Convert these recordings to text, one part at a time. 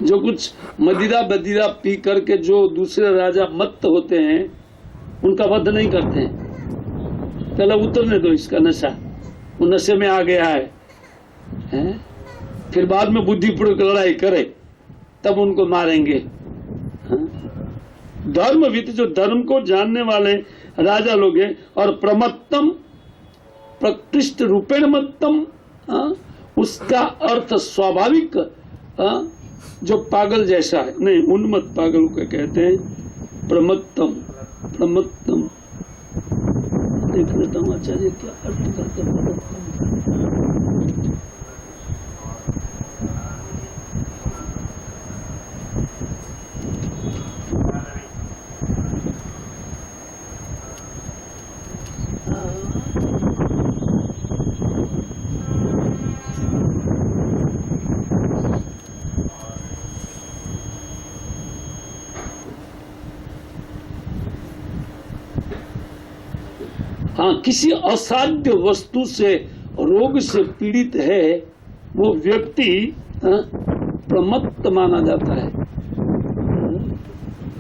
जो कुछ मदिरा बदिरा पी करके जो दूसरे राजा मत्त होते हैं उनका वध नहीं करते हैं। पहले उतरने दो इसका नशा, वो नशे में आ गया है? फिर बाद में बुद्धिपूर्वक लड़ाई करे तब उनको मारेंगे। धर्मविद जो धर्म को जानने वाले राजा लोग हैं, और प्रमत्तम प्रकृष्ट रूपेण मत्तम, उसका अर्थ स्वाभाविक जो पागल जैसा है, नहीं उन्मत्त पागल को कहते हैं प्रमत्तम। प्रमत्तम देख लेता हूँ आचार्य क्या अर्थ करते प्रमत्तम। हाँ, किसी असाध्य वस्तु से रोग से पीड़ित है वो व्यक्ति प्रमत्त माना जाता है,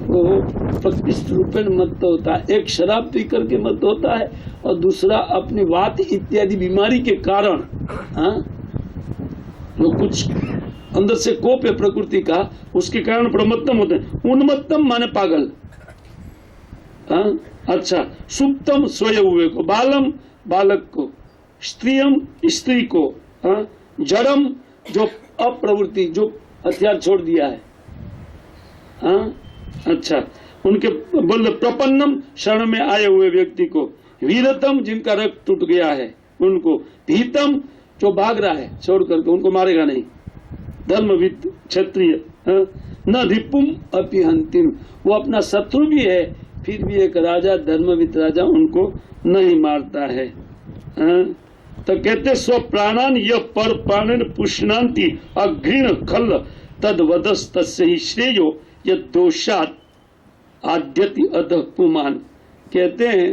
वो प्रतिष्ठ रूपेण मत्त होता है। एक शराब पी करके मत्त होता है और दूसरा अपनी वात इत्यादि बीमारी के कारण जो कुछ अंदर से कोप है प्रकृति का, उसके कारण प्रमत्तम होते हैं। उन्मत्तम माने पागल। अच्छा, सुप्तम सोए हुए को, बालम बालक को, स्त्रियम स्त्री को, जड़म जो अप्रवृत्ति जो हथियार छोड़ दिया है। अच्छा, उनके बोल प्रपन्नम शरण में आए हुए व्यक्ति को, वीरतम जिनका रक्त टूट गया है उनको, भीतम जो भाग रहा है छोड़ करके, उनको मारेगा नहीं। धर्मविद क्षत्रिय, न रिपुम अपि हंतिम, वो अपना शत्रु भी है फिर भी एक राजा धर्मविद राजा उनको नहीं मारता है। तो कहते स्व प्राणान यह पर प्राणन पुष्णांति अघृण खल तद वदस तस्य ही श्रेयो यह दोषात आद्यति अधः पुमान। कहते हैं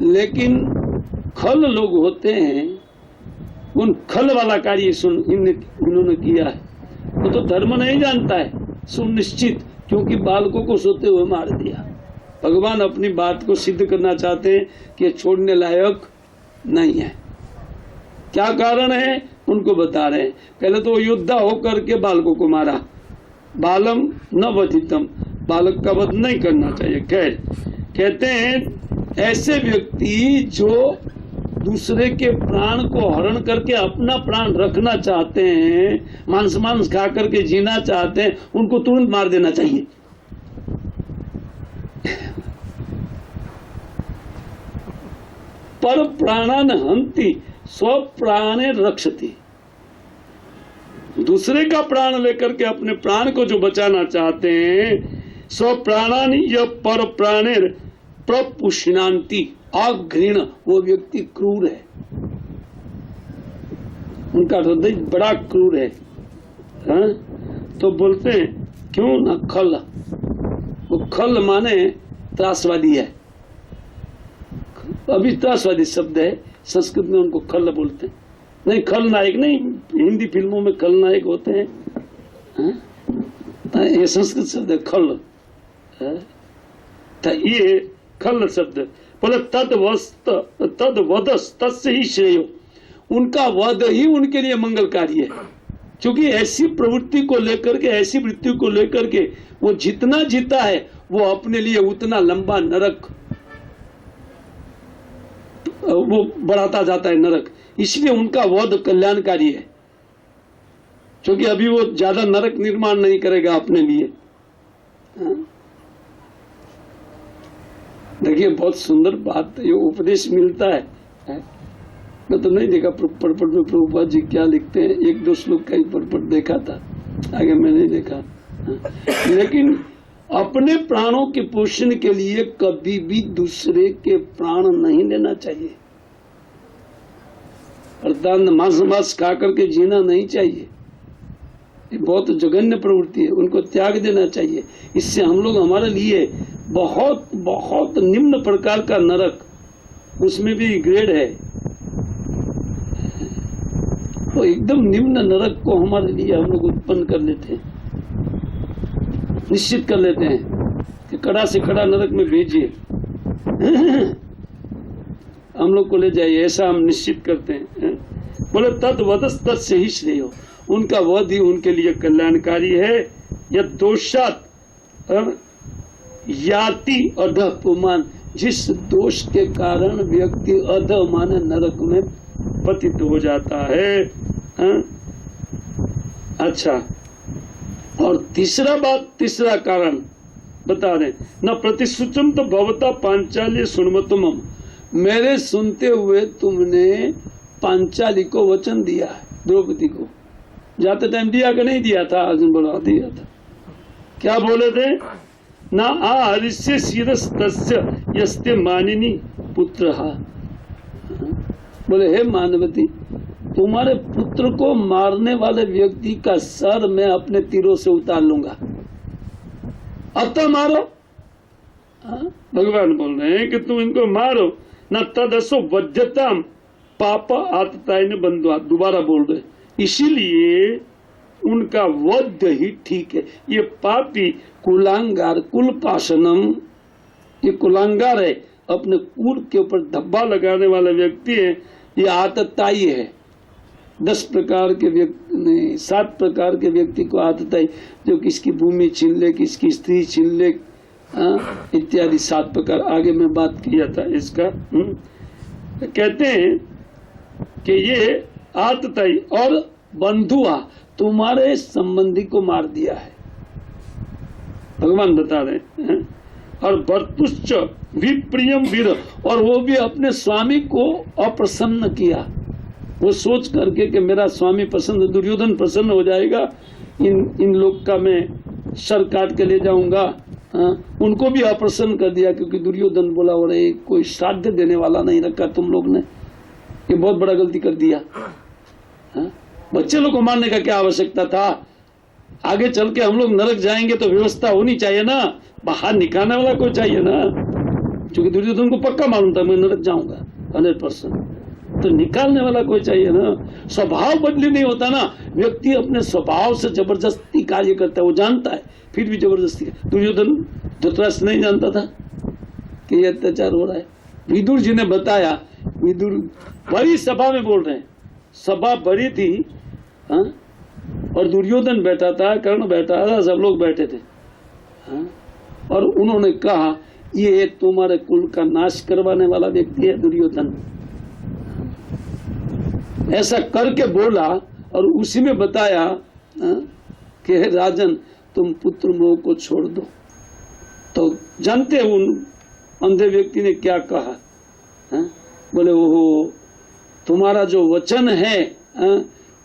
लेकिन खल लोग होते हैं, उन खल वाला कार्य इन्होंने किया है, वो तो धर्म नहीं जानता है सुनिश्चित, क्योंकि बालकों को सोते हुए मार दिया। भगवान अपनी बात को सिद्ध करना चाहते हैं कि छोड़ने लायक नहीं है। क्या कारण है उनको बता रहे हैं। पहले तो योद्धा होकर के बालकों को मारा, बालम न वधितम, बालक का वध नहीं करना चाहिए। कहते हैं ऐसे व्यक्ति जो दूसरे के प्राण को हरण करके अपना प्राण रखना चाहते हैं, मांस खा करके जीना चाहते हैं, उनको तुरंत मार देना चाहिए। पर प्राणान हंति स्व प्राणे रक्षति, दूसरे का प्राण लेकर के अपने प्राण को जो बचाना चाहते हैं, स्व प्राणानि यह पर प्राणे प्रपुष्णांति अघृण, वो व्यक्ति क्रूर है, उनका हृदय बड़ा क्रूर है। तो बोलते हैं क्यों ना खल, वो खल माने त्रासवादी है, अभी त्रासवादी शब्द है, संस्कृत में उनको खल बोलते हैं। नहीं खलनायक नहीं, हिंदी फिल्मों में खलनायक होते हैं, ये संस्कृत शब्द है खल। ये खल शब्द बोले तद वधस तस्य ही श्रेयो, उनका वध ही उनके लिए मंगलकारी है, क्योंकि ऐसी प्रवृत्ति को लेकर के, ऐसी वृत्ति को लेकर के वो जितना जीता है वो अपने लिए उतना लंबा नरक वो बढ़ाता जाता है नरक, इसलिए उनका वध कल्याणकारी है, क्योंकि अभी वो ज्यादा नरक निर्माण नहीं करेगा अपने लिए। देखिए बहुत सुंदर बात, ये उपदेश मिलता है। मैं तो नहीं देखा परपट में प्रभुपाद जी क्या लिखते हैं, एक दो श्लोक का ही परपट देखा था, आगे मैं नहीं देखा। लेकिन अपने प्राणों के पोषण के लिए कभी भी दूसरे के प्राण नहीं लेना चाहिए, अर्थात मांस खा करके जीना नहीं चाहिए, ये बहुत जघन्य प्रवृत्ति है, उनको त्याग देना चाहिए। इससे हम लोग हमारे लिए बहुत बहुत निम्न प्रकार का नरक, उसमें भी ग्रेड है, वो एकदम निम्न नरक को हमारे लिए हम लोग उत्पन्न कर लेते हैं, निश्चित कर लेते हैं कि कड़ा से कड़ा नरक में भेजिए, हम लोग को ले जाइए, ऐसा हम निश्चित करते हैं। बोले तद वदस तद से ही श्रेय हो, उनका वध ही उनके लिए कल्याणकारी है। यह दोषात याति अधः पुमान, जिस दोष के कारण व्यक्ति अधः माने नरक में पतित हो जाता है। अच्छा, और तीसरा कारण बता रहे, न प्रतिश्रुतम तो भवता पांचाली सुनमतुम, मेरे सुनते हुए तुमने पांचाली को वचन दिया है, द्रौपदी को जाते टाइम दिया कि नहीं दिया था? अर्जुन बोला दिया था। क्या बोले थे? ना आहरिष्य शिरस तस्य यस्ते मानिनी पुत्र। बोले हे मानवती, तुम्हारे पुत्र को मारने वाले व्यक्ति का सर मैं अपने तीरों से उतार लूंगा, अतः मारो। भगवान बोल रहे हैं कि तुम इनको मारो। न तदसो वध्यता पाप आतताई ने बंधुआ, दोबारा बोल रहे, इसीलिए उनका वध ही ठीक है। ये पापी कुलांगार कुलपाशनम, ये कुलांगार है, अपने कुल के ऊपर धब्बा लगाने वाला व्यक्ति है, ये आतताई है। 10 प्रकार के व्यक्ति नहीं, 7 प्रकार के व्यक्ति को आतताई, जो किसकी भूमि छीन ले, किसकी स्त्री छीन ले, इत्यादि 7 प्रकार आगे मैं बात किया था इसका। कहते हैं कि ये आतताई और बंधुआ, तुम्हारे संबंधी को मार दिया है, भगवान बता रहे हैं। और भर्तुश्च विप्रियम वीर, और वो भी अपने स्वामी को अप्रसन्न किया, वो सोच करके कि मेरा स्वामी प्रसन्न, दुर्योधन प्रसन्न हो जाएगा, इन लोग का मैं सर काट के ले जाऊंगा, उनको भी अप्रसन्न कर दिया, क्योंकि दुर्योधन बोला और कोई साध्य देने वाला नहीं रखा तुम लोग ने, ये बहुत बड़ा गलती कर दिया। बच्चे लोग को मारने का क्या आवश्यकता था? आगे चल के हम लोग नरक जाएंगे तो व्यवस्था होनी चाहिए ना, बाहर निकालने वाला कोई चाहिए ना, क्योंकि दुर्योधन को पक्का मालूम था मैं नरक जाऊंगा 100%, तो निकालने वाला कोई चाहिए ना। स्वभाव बदली नहीं होता ना, व्यक्ति अपने स्वभाव से जबरदस्ती कार्य करता है, वो जानता है फिर भी जबरदस्ती। दुर्योधन धृतराष्ट्र नहीं जानता था कि ये अत्याचार हो रहा है, विदुर जी ने बताया। विदुर बड़ी सभा में बोल रहे हैं, सभा बड़ी थी, और दुर्योधन बैठा था, कर्ण बैठा था, सब लोग बैठे थे, और उन्होंने कहा ये तुम्हारे कुल का नाश करवाने वाला व्यक्ति है दुर्योधन, ऐसा करके बोला। और उसी में बताया कि राजन तुम पुत्र मोह को छोड़ दो। तो जानते हैं उन अंधे व्यक्ति ने क्या कहा? बोले ओहो, तुम्हारा जो वचन है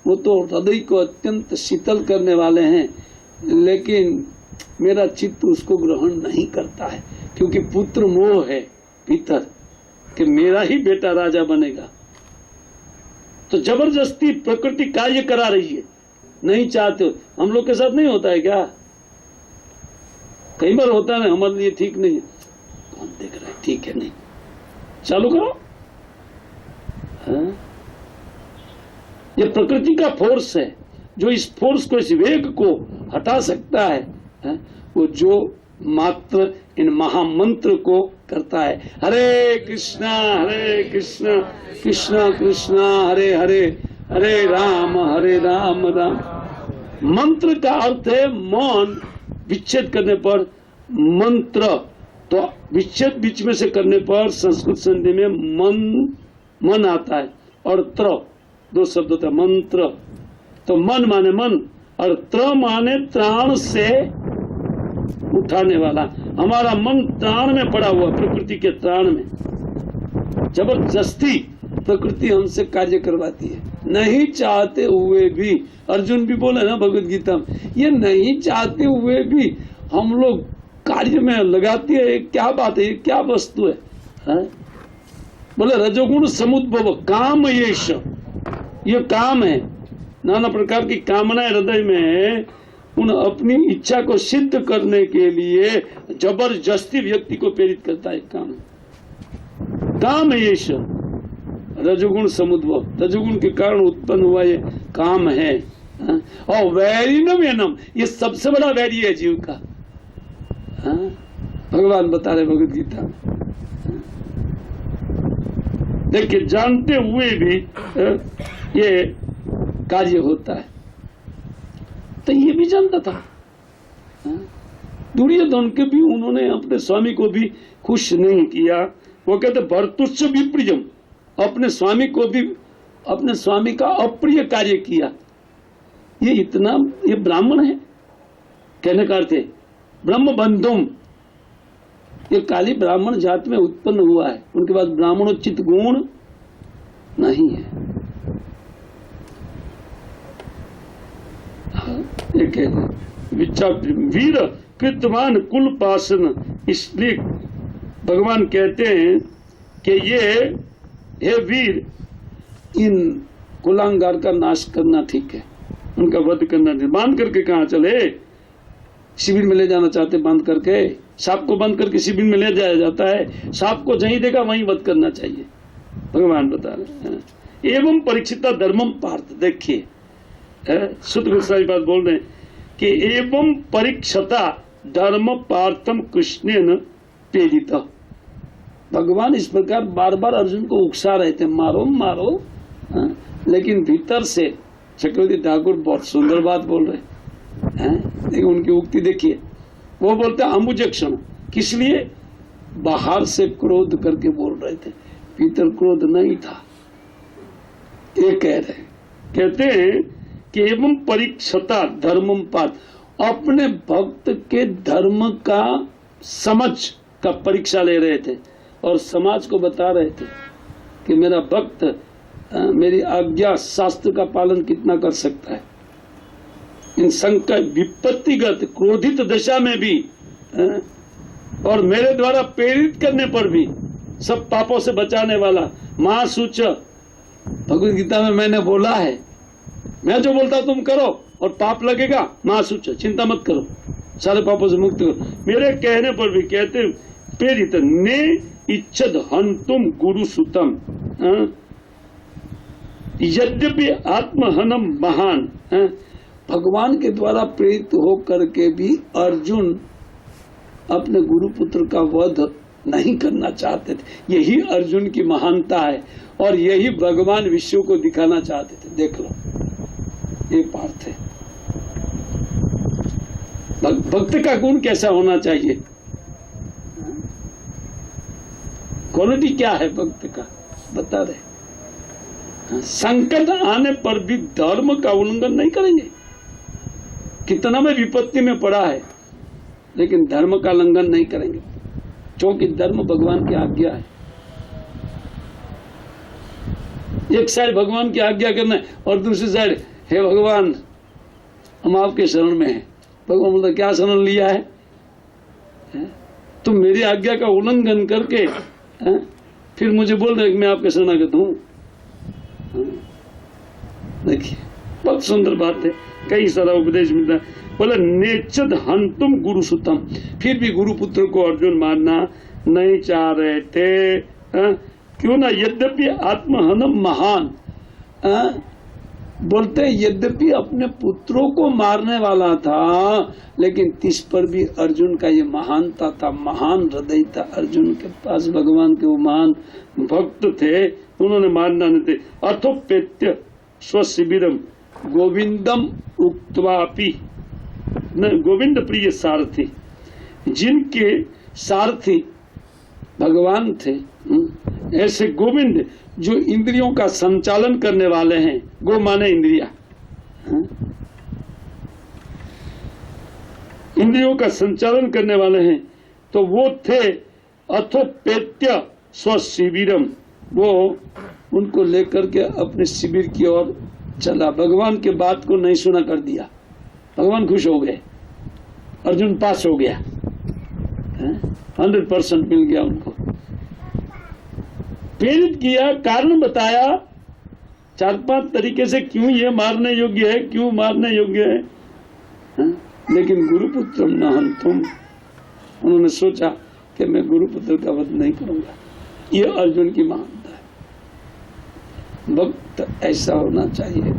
वो तो हृदय को अत्यंत शीतल करने वाले हैं, लेकिन मेरा चित्त उसको ग्रहण नहीं करता है, क्योंकि पुत्र मोह है भीतर कि मेरा ही बेटा राजा बनेगा। तो जबरदस्ती प्रकृति कार्य करा रही है, नहीं चाहते हो। हम लोग के साथ नहीं होता है क्या? कई बार होता है ना, हमारे लिए ठीक नहीं है, कौन देख रहा है, ठीक है नहीं, चालू करो। ये प्रकृति का फोर्स है, जो इस फोर्स को, इस वेग को हटा सकता है, वो जो मात्र इन महामंत्र को करता है। हरे कृष्णा कृष्णा कृष्णा हरे हरे, हरे राम राम। मंत्र का अर्थ है मौन, विच्छेद करने पर मंत्र, तो विच्छेद बीच में से करने पर संस्कृत संधि में मन आता है, और त्र 2 शब्द होता है, मंत्र। तो मन माने मन, और त्र माने त्राण से उठाने वाला। हमारा मन त्राण में पड़ा हुआ, प्रकृति के त्राण में। जबरदस्ती प्रकृति हमसे कार्य करवाती है, नहीं चाहते हुए भी। अर्जुन भी बोले ना भगवद गीता में, ये नहीं चाहते हुए भी हम लोग कार्य में लगाती है। क्या बात है, ये क्या वस्तु है? बोले रजोगुण समुद्भव काम, ये काम है। नाना प्रकार की कामनाएं हृदय में है, उन अपनी इच्छा को सिद्ध करने के लिए जबरदस्ती व्यक्ति को प्रेरित करता है। काम है ये रजोगुण समुद्भव, रजोगुण के कारण उत्पन्न हुआ ये काम है। हाँ? और वैरिनम एनम, ये सबसे बड़ा वैरी है जीव का। हाँ? भगवान बता रहे भगवद गीता में। देखिए जानते हुए भी ये कार्य होता है, तो ये भी जानता था। दुर्योधन के भी उन्होंने अपने स्वामी को भी खुश नहीं किया। वो कहते भर्तुश्च विप्रियम, अपने स्वामी को भी, अपने स्वामी का अप्रिय कार्य किया। ये इतना, ये ब्राह्मण है कहने का अर्थ है ब्रह्म बंधुम, ये काली ब्राह्मण जात में उत्पन्न हुआ है, उनके पास ब्राह्मणोचित गुण नहीं है। वीर कृतवान कुल पासन, इसलिए भगवान कहते हैं कि ये हे वीर, इन कुलांगार का नाश करना ठीक है, उनका वध करना ठीक। बांध करके कहाँ चले, शिविर में ले जाना चाहते, बांध करके, सांप को बंद करके शिविर में ले जाया जाता है, सांप को जहीं देखा वहीं वध करना चाहिए, भगवान बता रहे हैं। एवं परीक्षिता धर्मम पार्थ, देखिए शुद्ध गोस्वामी बात बोल रहे हैं कि एवं परीक्षता धर्म पार्थम कृष्णेन प्रेरित। भगवान इस प्रकार बार बार अर्जुन को उकसा रहे थे, मारो मारो। लेकिन भीतर से चक्रवर्ती ठाकुर बहुत सुंदर बात बोल रहे हैं। लेकिन उनकी उक्ति देखिए, वो बोलते हैं अमुजक्षण, किस लिए? बाहर से क्रोध करके बोल रहे थे, भीतर क्रोध नहीं था। ये कह रहे, कहते हैं कि एवं परीक्षता धर्मम पार्थ, अपने भक्त के धर्म का समझ का परीक्षा ले रहे थे और समाज को बता रहे थे कि मेरा भक्त मेरी आज्ञा शास्त्र का पालन कितना कर सकता है। इन संकट विपत्तिगत क्रोधित दशा में भी और मेरे द्वारा प्रेरित करने पर भी सब पापों से बचाने वाला महासूच। भगवद गीता में मैंने बोला है, मैं जो बोलता तुम करो और पाप लगेगा, महासूच, चिंता मत करो, सारे पापों से मुक्त करो। मेरे कहने पर भी कहते प्रेरित ने इच्छद हंतुम गुरु सुतम, यद्यपि आत्महनम महान। भगवान के द्वारा प्रेरित होकर के भी अर्जुन अपने गुरुपुत्र का वध नहीं करना चाहते थे। यही अर्जुन की महानता है और यही भगवान विश्व को दिखाना चाहते थे। देख लो, ये पार्थ है। भक्त का गुण कैसा होना चाहिए, क्वालिटी क्या है भक्त का, बता रहे। संकट आने पर भी धर्म का उल्लंघन नहीं करेंगे। कितना में विपत्ति में पड़ा है लेकिन धर्म का उल्लंघन नहीं करेंगे, क्योंकि धर्म भगवान की आज्ञा है। एक साइड भगवान की आज्ञा करना है और दूसरी साइड हे भगवान हम आपके शरण में हैं। भगवान बोलता क्या शरण लिया है? तुम मेरी आज्ञा का उल्लंघन करके फिर मुझे बोल रहे कि मैं आपके शरणागत हूं। देखिए बहुत सुंदर बात है, कई सारा उपदेश मिलता है। बोला नेचद हंतुम गुरु सुतम, फिर भी गुरुपुत्र को अर्जुन मारना नहीं चाह रहे थे। क्यों ना? यद्यपि आत्महनम महान, बोलते यद्यपि अपने पुत्रों को मारने वाला था लेकिन तिस पर भी अर्जुन का ये महानता था, महान हृदय था अर्जुन के पास। भगवान के वो महान भक्त थे, उन्होंने मारना नहीं थे। अथोपेत्य स्वशिबिरम गोविंदम उक्त्वापि, गोविंद प्रिय सारथी, जिनके सारथी भगवान थे, ऐसे गोविंद जो इंद्रियों का संचालन करने वाले हैं। गो माने इंद्रिया, इंद्रियों का संचालन करने वाले हैं, तो वो थे अथोपेत्य स्वशिबिरम, वो उनको लेकर के अपने शिविर की ओर चला। भगवान के बात को नहीं सुना कर दिया। भगवान खुश हो गए, अर्जुन पास हो गया, 100% मिल गया उनको। प्रेरित किया, कारण बताया 4-5 तरीके से क्यों ये मारने योग्य है, क्यों मारने योग्य है। लेकिन गुरुपुत्र न हंतुम, उन्होंने सोचा कि मैं गुरुपुत्र का वध नहीं करूंगा। ये अर्जुन की महानता है। भक्त ऐसा होना चाहिए।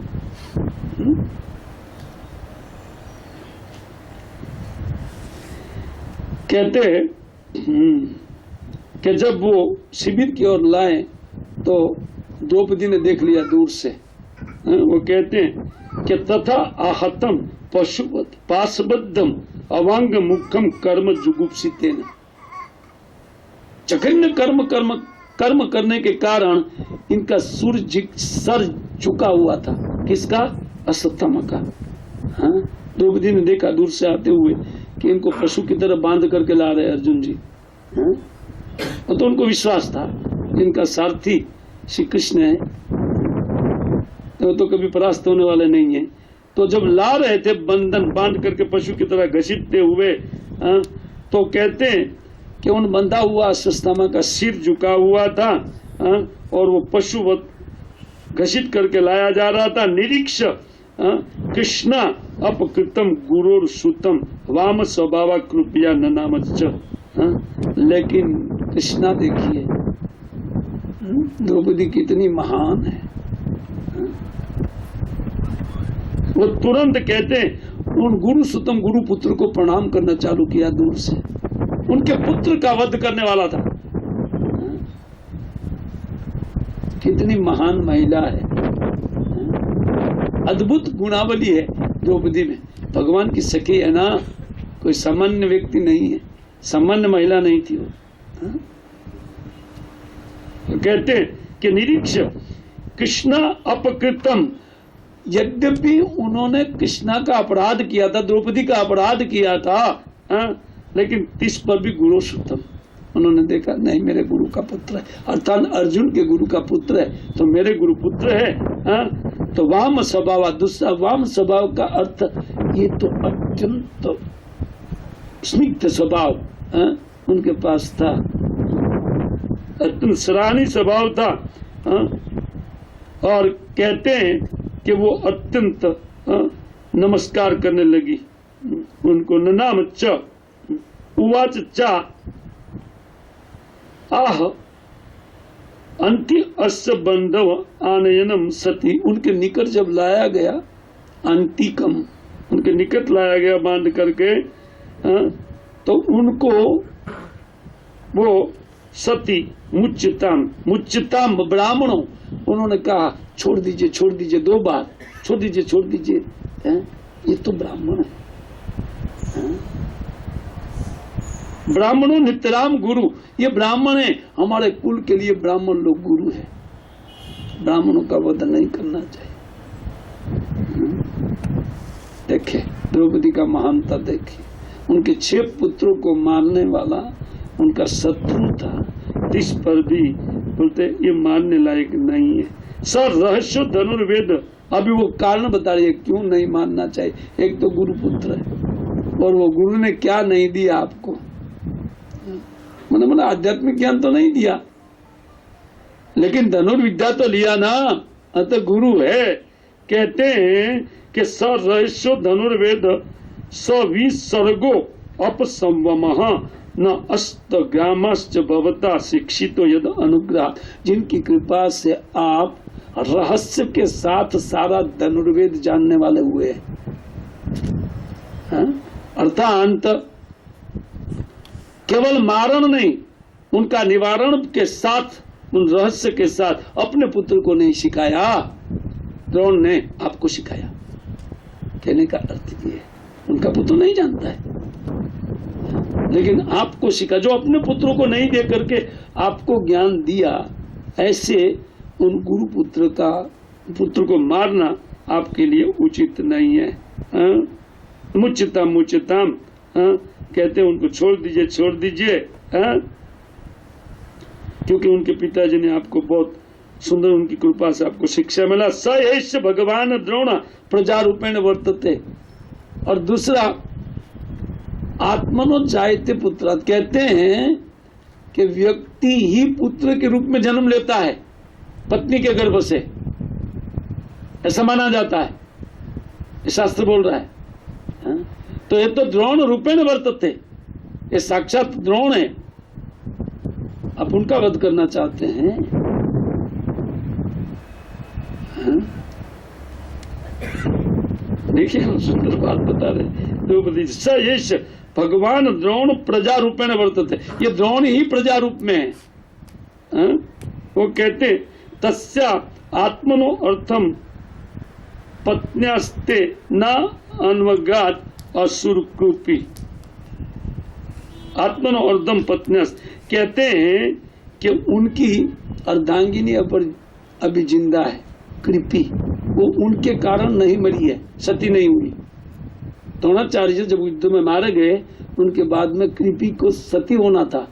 कहते हैं कि जब वो शिविर की ओर लाए तो द्रौपदी ने देख लिया दूर से। वो कहते हैं कि तथा आहतम पशुवत पाशबद्धम अवांग मुखम कर्म जुगुप्सितेन, जघन्य कर्म करने के कारण इनका सर झुका हुआ था। किसका? अश्वत्थामा का। द्रौपदी ने देखा दूर से आते हुए कि इनको पशु की तरह बांध करके ला रहे अर्जुन जी। तो उनको विश्वास था इनका सारथी श्री कृष्ण है, तो कभी परास्त होने वाले नहीं है। तो जब ला रहे थे बंधन बांध करके पशु की तरह घसीटते हुए, तो कहते हैं कि उन बंधा हुआ अश्वत्थामा का सिर झुका हुआ था और वो पशुवत घसीट करके लाया जा रहा था। निरीक्ष कृष्णा अपकृतम गुरुर सुतम वाम स्वभाव कृपया ननामच्च। लेकिन कृष्णा देखिए द्रौपदी कितनी महान है। वो तुरंत कहते उन गुरु सुतम गुरु पुत्र को प्रणाम करना चालू किया दूर से। उनके पुत्र का वध करने वाला था। कितनी महान महिला है, अद्भुत गुणावली है द्रौपदी में। भगवान की सखी है ना, कोई सामान्य व्यक्ति नहीं है, सामान्य महिला नहीं थी वो। तो कहते हैं कि निरीक्ष कृष्णा अपकृतम, यद्यपि उन्होंने कृष्णा का अपराध किया था, द्रौपदी का अपराध किया था, लेकिन तिस पर भी गुरु सुतम, उन्होंने देखा नहीं मेरे गुरु का पुत्र है, अर्थात अर्जुन के गुरु का पुत्र है तो मेरे गुरु पुत्र है। तो वाम स्वभाव, दूसरा वाम स्वभाव का अर्थ ये तो अत्यंत स्निग्ध स्वभाव उनके पास था, अत्यंत सराहनीय स्वभाव था। और कहते हैं कि वो अत्यंत नमस्कार करने लगी उनको। ननाम च उवाच चा आह अंति अस्य बंधव आनयनम सती, उनके निकट जब लाया गया, अंतिकम उनके निकट लाया गया बांध करके, तो उनको वो सती मुच्यताम ब्राह्मणों, उन्होंने कहा छोड़ दीजिए छोड़ दीजिए, 2 बार छोड़ दीजिए छोड़ दीजिए, ये तो ब्राह्मण है। ब्राह्मणों नित्यराम गुरु, ये ब्राह्मण है, हमारे कुल के लिए ब्राह्मण लोग गुरु है, ब्राह्मणों का वध नहीं करना चाहिए। देखे द्रौपदी का महानता, देखे उनके 6 पुत्रों को मारने वाला उनका शत्रु था, इस पर भी बोलते ये मारने लायक नहीं है। सर रहस्य धनुर्वेद, अभी वो कारण बता रही है क्यों नहीं मानना चाहिए। एक तो गुरु पुत्र है और वो गुरु ने क्या नहीं दिया आपको, मतलब आध्यात्मिक ज्ञान तो नहीं दिया, लेकिन धनुर्विद्या तो लिया ना, अतः गुरु है। कहते हैं कि स रहस्यो धनुर्वेद सविसर्गो अपसंवमः न अस्त ग्रामश्च भवता शिक्षितो यद अनुग्रह, जिनकी कृपा से आप रहस्य के साथ सारा धनुर्वेद जानने वाले हुए हैं। अर्थात केवल मारण नहीं, उनका निवारण के साथ, उन रहस्य के साथ अपने पुत्र को नहीं सिखाया, द्रोण ने आपको सिखाया। कहने का अर्थ ये है उनका पुत्र नहीं जानता है, लेकिन आपको सिखा, जो अपने पुत्रों को नहीं दे करके आपको ज्ञान दिया, ऐसे उन गुरु पुत्र को मारना आपके लिए उचित नहीं है। मुच्यताम कहते हैं उनको छोड़ दीजिए छोड़ दीजिए, क्योंकि उनके पिताजी ने आपको बहुत सुंदर, उनकी कृपा से आपको शिक्षा मिला। स एष भगवान द्रोण प्रजा रूपेण वर्तते, और दूसरा आत्मनो जायते पुत्र, कहते हैं कि व्यक्ति ही पुत्र के रूप में जन्म लेता है पत्नी के गर्भ से, ऐसा माना जाता है, ये शास्त्र बोल रहा है। तो ये तो द्रोण रूपेण वर्तते, ये साक्षात द्रोण है, आप उनका वध करना चाहते हैं। देखिए हम सुंदर बात बता रहे द्रौपदी। स एष भगवान द्रोण प्रजा रूपेण वर्तते, ये द्रोण ही प्रजा रूप में है। वो कहते तस्या आत्मनो अर्थम पत्न्यास्ते न अन्वगात असुरकृपी। आत्मनो अर्धम पत्न्यास कहते हैं कि उनकी अर्धांगिनी अभी जिंदा है, कृपी, वो उनके कारण नहीं मरी है, सती नहीं हुई। द्रोणाचार्य जब युद्ध में मारे गए उनके बाद में कृपी को सती होना था,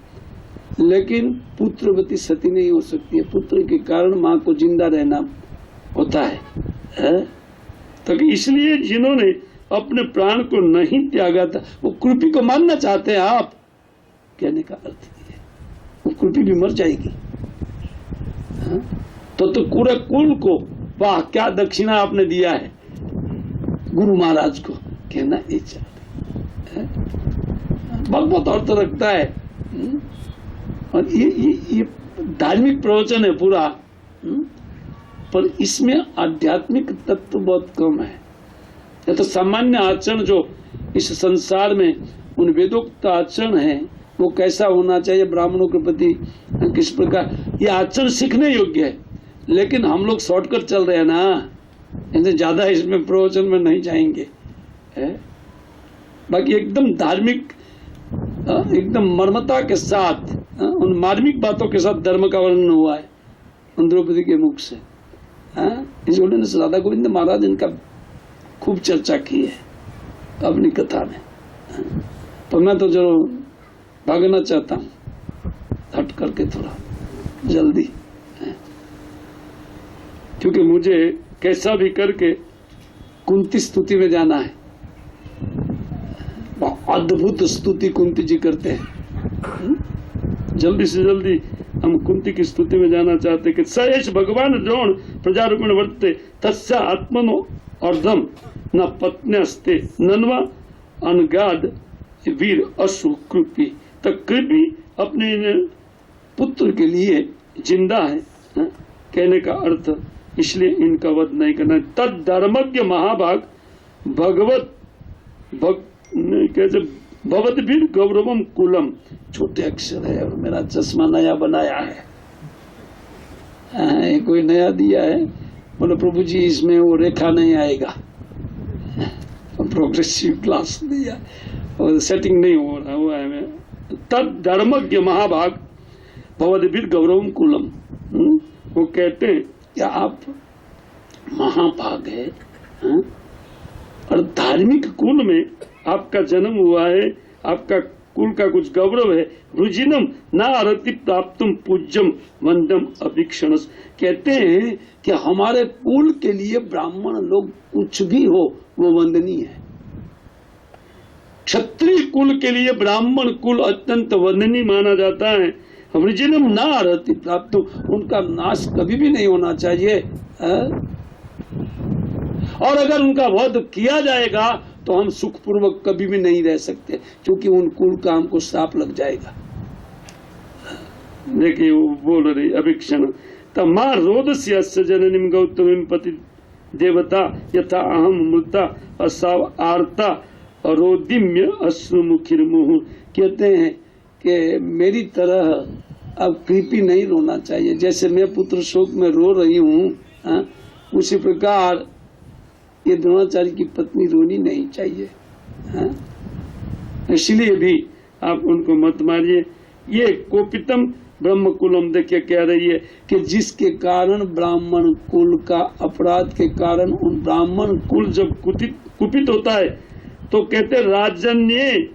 लेकिन पुत्रवती सती नहीं हो सकती है, पुत्र के कारण माँ को जिंदा रहना होता है। तो इसलिए जिन्होंने अपने प्राण को नहीं त्यागा था वो कृपी को मानना चाहते हैं आप, कहने का अर्थ ये है वो कृपी भी मर जाएगी। तो पूरे कुल को वाह क्या दक्षिणा आपने दिया है गुरु महाराज को, कहना ये चाहते बहुत अर्थ रखता है। और ये धार्मिक प्रवचन है पूरा, पर इसमें आध्यात्मिक तत्व बहुत कम है। या तो सामान्य आचरण जो इस संसार में उन वेदोक्त आचरण है वो कैसा होना चाहिए ब्राह्मणों के प्रति, किस प्रकार, ये आचरण सीखने योग्य है। लेकिन हम लोग शॉर्टकट चल रहे हैं ना, इनसे ज्यादा इसमें प्रवचन में नहीं जाएंगे। बाकी एकदम धार्मिक, एकदम मर्मता के साथ, उन मार्मिक बातों के साथ धर्म का वर्णन हुआ है उन द्रौपदी के मुख से। इसलिए राधा गोविंद महाराज इनका खूब चर्चा की है अपनी कथा में। तो मैं तो जो भागना चाहता हूँ हट करके थोड़ा जल्दी, क्योंकि मुझे कैसा भी करके कुंती स्तुति में जाना है। अद्भुत स्तुति कुंती जी करते हैं, जल्दी से जल्दी हम कुंती की स्तुति में जाना चाहते कि स एष भगवान द्रोण प्रजारूपेण वर्तते तस्या आत्मनो अर्धम न पत्न्यस्ते नन्वा अनगाद वीर अश्रु कृपी। तो कृपी अपने पुत्र के लिए जिंदा है, कहने का अर्थ इसलिए इनका वध नहीं करना। तद धर्मज्ञ महाभाग भगवत कैसे भवद्भिर गौरवम कुलम, छोटे अक्षर है और मेरा चश्मा नया बनाया है, कोई नया दिया है, बोले प्रभु जी इसमें वो रेखा नहीं आएगा, प्रोग्रेसिव क्लास दिया और सेटिंग नहीं हो रहा हुआ है। तद धर्मज्ञ महाभाग भवद्भिर गौरवम कुलम, वो कहते हैं कि आप महाभाग है, और धार्मिक कुल में आपका जन्म हुआ है, आपका कुल का कुछ गौरव है। रुजिनम न अरति प्राप्तम पूज्यम वंदम अभिक्षणस, कहते हैं कि हमारे कुल के लिए ब्राह्मण लोग कुछ भी हो वो वंदनीय है। क्षत्रिय कुल के लिए ब्राह्मण कुल अत्यंत वंदनीय माना जाता है। वृजिनम न अरति प्राप्त, उनका नाश कभी भी नहीं होना चाहिए। और अगर उनका वध किया जाएगा तो हम सुखपूर्वक कभी भी नहीं रह सकते, क्योंकि उन कुल का हमको श्राप लग जाएगा। देखिए वो बोल रही अभिक्षण मां रोदस्य जननीम गौतमीम पति देवता यथा अहम मृता असाव आर्ता रोदिम्य अश्रुमुखिर मुहु, कहते हैं कि मेरी तरह अब कृपी नहीं रोना चाहिए, जैसे मैं पुत्र शोक में रो रही हूँ उसी प्रकार ये द्रोणाचार्य की पत्नी रोनी नहीं चाहिए। इसलिए भी आप उनको मत मारिए। ये कोपितम ब्रह्म कुलम देखिए कह रही है कि जिसके कारण ब्राह्मण कुल का अपराध के कारण उन ब्राह्मण कुल जब कुपित होता है तो कहते राजन्य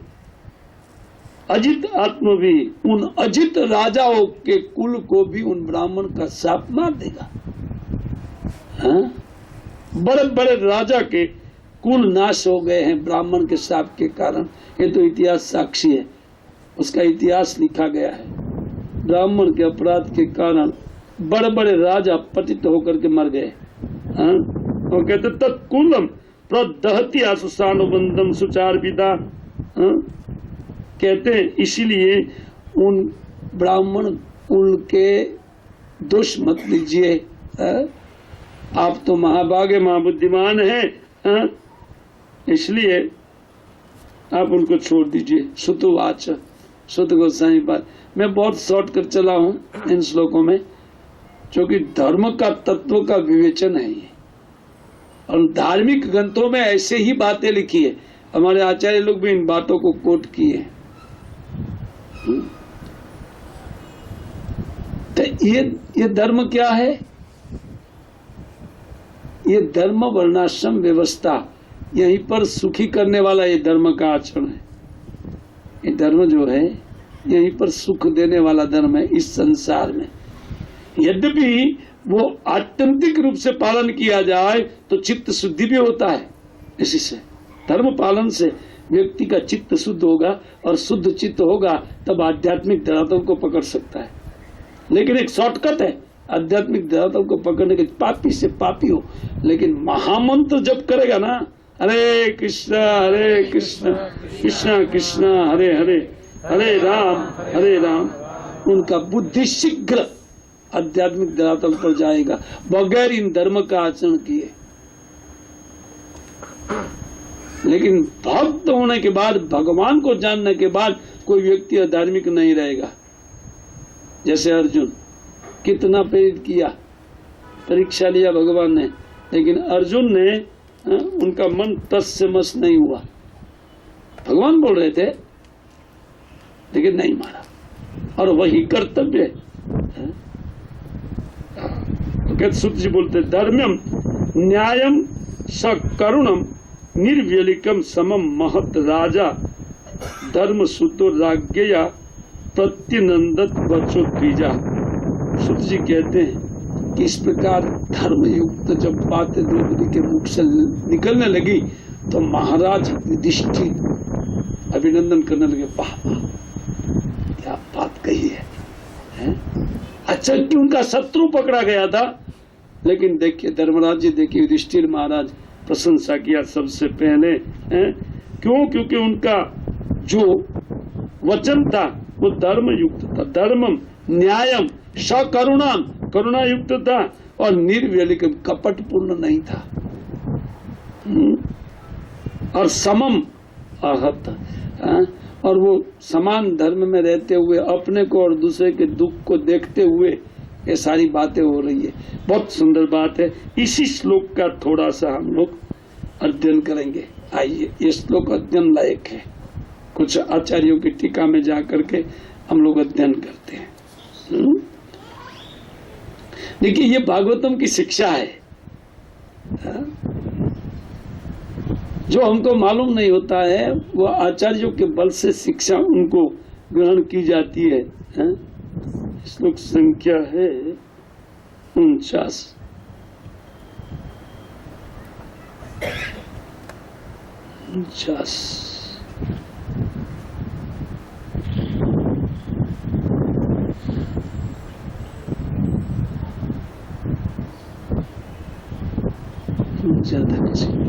अजित आत्म भी, उन अजित राजाओं के कुल को भी उन ब्राह्मण का शाप मार देगा। बड़े बड़े राजा के कुल नाश हो गए हैं ब्राह्मण के शाप के कारण, ये तो इतिहास साक्षी है, उसका इतिहास लिखा गया है। ब्राह्मण के अपराध के कारण बड़े बड़े राजा पतित होकर के मर गए। वो कहते तत्कुलम प्रदहति आसुसानुबंधम सुचार विदा, कहते हैं इसीलिए उन ब्राह्मण कुल के दोष मत लीजिए। आप तो महाभागे महाबुद्धिमान है, इसलिए आप उनको छोड़ दीजिए। सुतुवाच, सुत गोस्वामी बात। मैं बहुत शॉर्ट कर चला हूँ इन श्लोकों में, क्योंकि धर्म का तत्व का विवेचन है ये, और धार्मिक ग्रंथों में ऐसे ही बातें लिखी है। हमारे आचार्य लोग भी इन बातों को कोट किए। तो ये धर्म क्या है? ये धर्म वर्णाश्रम व्यवस्था, यहीं पर सुखी करने वाला ये धर्म का आचरण है। ये धर्म जो है यहीं पर सुख देने वाला धर्म है इस संसार में। यद्यपि वो आत्यंतिक रूप से पालन किया जाए तो चित्त शुद्धि भी होता है। इसी से धर्म पालन से व्यक्ति का चित्त शुद्ध होगा, और शुद्ध चित्त होगा तब आध्यात्मिक धरातल को पकड़ सकता है। लेकिन एक शॉर्टकट है आध्यात्मिक धरातल को पकड़ने के, पापी से पापी हो, लेकिन महामंत्र जप करेगा ना, हरे कृष्ण कृष्ण कृष्ण हरे हरे हरे राम, उनका बुद्धि शीघ्र आध्यात्मिक धरातल पर जाएगा बगैर इन धर्म का आचरण किए। लेकिन भक्त होने के बाद, भगवान को जानने के बाद कोई व्यक्ति अधार्मिक नहीं रहेगा। जैसे अर्जुन, कितना प्रेरित किया, परीक्षा लिया भगवान ने, लेकिन अर्जुन ने उनका मन तस से मस नहीं हुआ। भगवान बोल रहे थे लेकिन नहीं माना, और वही कर्तव्य है। सुत जी बोलते धर्म्यम न्यायम सकरुणम निर्व्यलिकम समम महत राजा धर्म सुतो राज्ञया प्रत्यनंदत बचो द्विजा। सुत जी कहते हैं कि इस प्रकार धर्म युक्त जब बातें द्रौपदी के मुख से निकलने लगी तो महाराज युधिष्ठिर अभिनंदन करने लगे, वाह क्या बात कही है? अच्छा कि उनका शत्रु पकड़ा गया था, लेकिन देखिए धर्मराज जी, देखिए युधिष्ठिर महाराज प्रशंसा किया सबसे पहले। क्यों? क्योंकि उनका जो वचन था वो धर्म युक्त था। धर्मम न्यायम सकरुणाम, करुणा युक्त था, और निर्व्यलिकम, कपटपूर्ण नहीं था, और समम आहत, और वो समान धर्म में रहते हुए अपने को और दूसरे के दुख को देखते हुए ये सारी बातें हो रही है। बहुत सुंदर बात है। इसी श्लोक का थोड़ा सा हम लोग अध्ययन करेंगे। आइए, ये श्लोक अध्ययन लायक है। कुछ आचार्यों की टीका में जाकर के हम लोग अध्ययन करते हैं। देखिए, ये भागवतम की शिक्षा है, जो हमको मालूम नहीं होता है वो आचार्यों के बल से शिक्षा उनको ग्रहण की जाती है। श्लोक संख्या है 49। ज्यादा नहीं।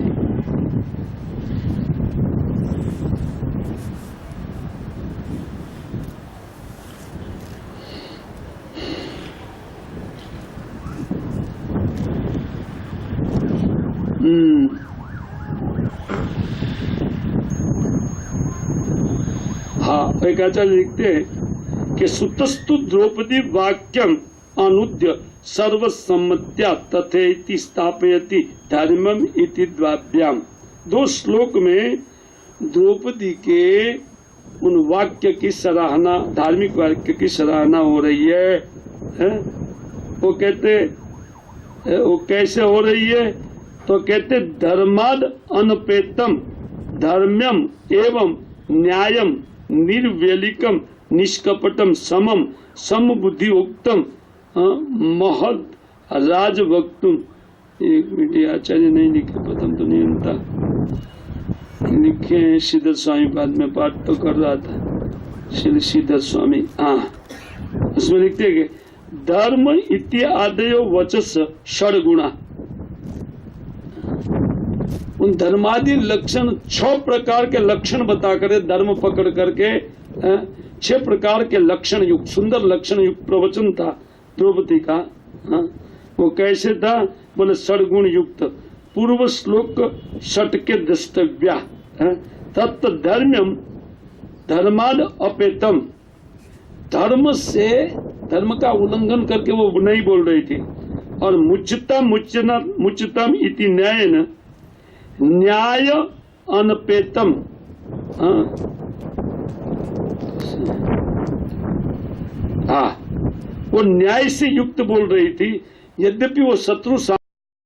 हाँ, एक आचार्य लिखते हैं कि सुतस्तु द्रौपदी वाक्यम अनुद्य सर्वसम्मत्या तथेति स्थापयति धर्मम इति द्वाभ्याम। दो श्लोक में द्रौपदी के उन वाक्य की सराहना, धार्मिक वाक्य की सराहना हो रही है। वो कहते, वो कैसे हो रही है? तो कहते धर्माद अनपेतम धर्म्यम एवं न्यायम निर्व्यलिकम निष्कपटम समम समबुद्धि उक्तम महद राजभक्तुम। एक मिनट, आचार्य नहीं लिखे, प्रथम तो नहीं होता, लिखे सिद्धर स्वामी, बाद में पाठ तो कर रहा था श्री सिद्धर स्वामी। उसमें लिखते हैं कि धर्म इत्यादयो वचस षड्गुणा। उन धर्मादि लक्षण 6 प्रकार के लक्षण बताकर, धर्म पकड़ करके 6 प्रकार के लक्षण युक्त, सुंदर लक्षण युक्त प्रवचन था द्रौपदी का। वो कैसे था? बोले षड्गुण युक्त, पूर्व श्लोक षटके द्रष्टव्या तत् धर्म्यम धर्माद अपेतम। धर्म का उल्लंघन करके वो नहीं बोल रही थी। और मुच्यतम इति न्यायन न्याय अनपेतम। हाँ, वो न्याय से युक्त बोल रही थी, यद्यपि वो शत्रु